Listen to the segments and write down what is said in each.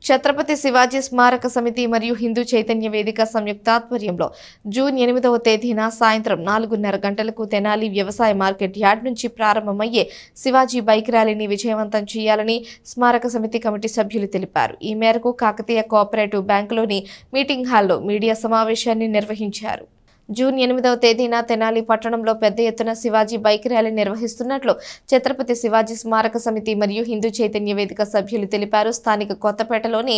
ఛత్రపతి శివాజీ స్మారక సమితి మరియు హిందూ చైతన్య వేదిక సంయుక్తాధ్వర్యంలో జూన్ 8వ తేదీన సాయంత్రం 4:30 గంటలకు తెనాలి వ్యవసాయ మార్కెట్ యార్డ్ నుంచి ప్రారంభమయ్యే శివాజీ బైక్ ర్యాలీని విజయవంతం చేయాలని స్మారక సమితి కమిటీ సభ్యులు తెలిపారు. ఈ మేరకు కాకతీయ కోఆపరేటివ్ బ్యాంకులోని మీటింగ్ హాల్లో మీడియా సమావేశాన్ని నిర్వహించారు. జూన్ 8వ తేదీన తెనాలి పట్టణంలో పెద్ద ఎత్తున శివాజీ బైక్ ర్యాలీ నిర్వహిస్తున్నట్లు ఛత్రపతి శివాజీ స్మారక సమితి మరియు హిందూ చైతన్య వేదిక సభ్యులు తెలిపారు. స్థానిక కొత్తపేటలోని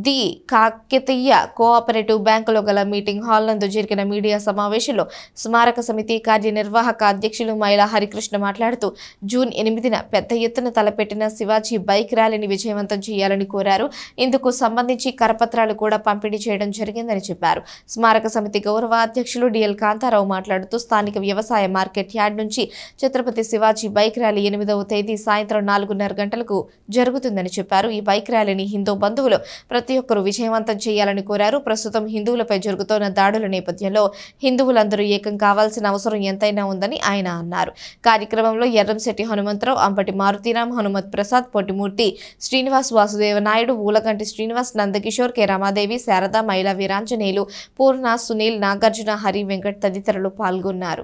ది కాకతీయ కోఆపరేటివ్ బ్యాంకులో గల మీటింగ్ హాల్ నందు జరిగిన మీడియా సమావేశంలో స్మారక సమితి కార్యనిర్వాహక అధ్యక్షులు మైలా హరికృష్ణ మాట్లాడుతూ జూన్ 8న పెద్ద ఎత్తున తలపెట్టిన శివాజీ బైక్ ర్యాలీని విజయవంతం చేయాలని కోరారు. ఇందుకు సంబంధించి కరపత్రాలు కూడా పంపిణీ చేయడం జరిగిందని చెప్పారు. స్మారక సమితి గౌరవ అధ్యక్షులు డిఎల్ కాంతారావు మాట్లాడుతూ స్థానిక వ్యవసాయ మార్కెట్ యార్డ్ నుంచి ఛత్రపతి శివాజీ బైక్ ర్యాలీ 8వ తేదీ సాయంత్రం 4:30 గంటలకు జరుగుతుందని చెప్పారు. ఈ బైక్ ర్యాలీని హిందూ బంధువులు ప్రతి ఒక్కరూ విజయవంతం చేయాలని కోరారు. ప్రస్తుతం హిందువులపై జరుగుతున్న దాడుల నేపథ్యంలో హిందువులందరూ ఏకం కావాల్సిన అవసరం ఎంతైనా ఉందని ఆయన అన్నారు. కార్యక్రమంలో ఎర్రంశెట్టి హనుమంతరావు, అంపటి మారుతీరామ్, హనుమత్ ప్రసాద్, పొట్టిమూర్తి శ్రీనివాస్, వాసుదేవ నాయుడు, ఊలగంటి శ్రీనివాస్, నందకిషోర్, కె రమాదేవి, శారద, మైలా వీరాంజనేయులు, పూర్ణ, సునీల్, నాగార్జున, హరి వెంకట్ తదితరులు పాల్గొన్నారు.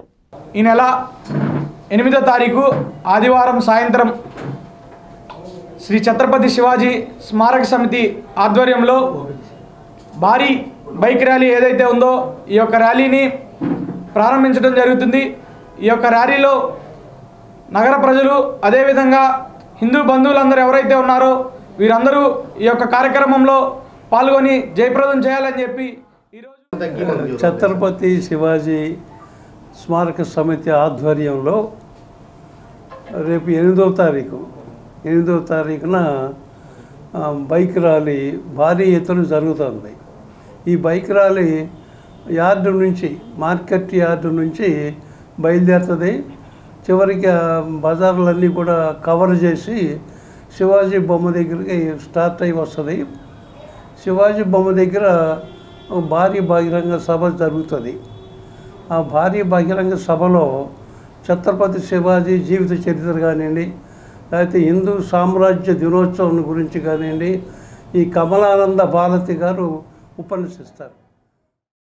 ఈ నెల 8వ తారీఖు ఆదివారం సాయంత్రం శ్రీ ఛత్రపతి శివాజీ స్మారక సమితి ఆధ్వర్యంలో భారీ బైక్ ర్యాలీ ఏదైతే ఉందో ఈ యొక్క ర్యాలీని ప్రారంభించడం జరుగుతుంది. ఈ యొక్క ర్యాలీలో నగర ప్రజలు అదేవిధంగా హిందూ బంధువులందరూ ఎవరైతే ఉన్నారో వీరందరూ ఈ యొక్క కార్యక్రమంలో పాల్గొని జయప్రదం చేయాలని చెప్పి ఛత్రపతి శివాజీ స్మారక సమితి ఆధ్వర్యంలో రేపు 8వ తారీఖున బైక్ ర్యాలీ భారీ ఎత్తున జరుగుతుంది. ఈ బైక్ ర్యాలీ యార్డు నుంచి, మార్కెట్ యార్డు నుంచి బయలుదేరుతుంది. చివరికి బజార్లన్నీ కూడా కవర్ చేసి శివాజీ బొమ్మ దగ్గరికి స్టార్ట్ అయి వస్తుంది. శివాజీ బొమ్మ దగ్గర భారీ బహిరంగ సభ జరుగుతుంది. ఆ భారీ బహిరంగ సభలో ఛత్రపతి శివాజీ జీవిత చరిత్ర కానివ్వండి, లేకపోతే హిందూ సామ్రాజ్య దినోత్సవం గురించి కానివ్వండి, ఈ కమలానంద భారతి గారు ఉపన్యసిస్తారు.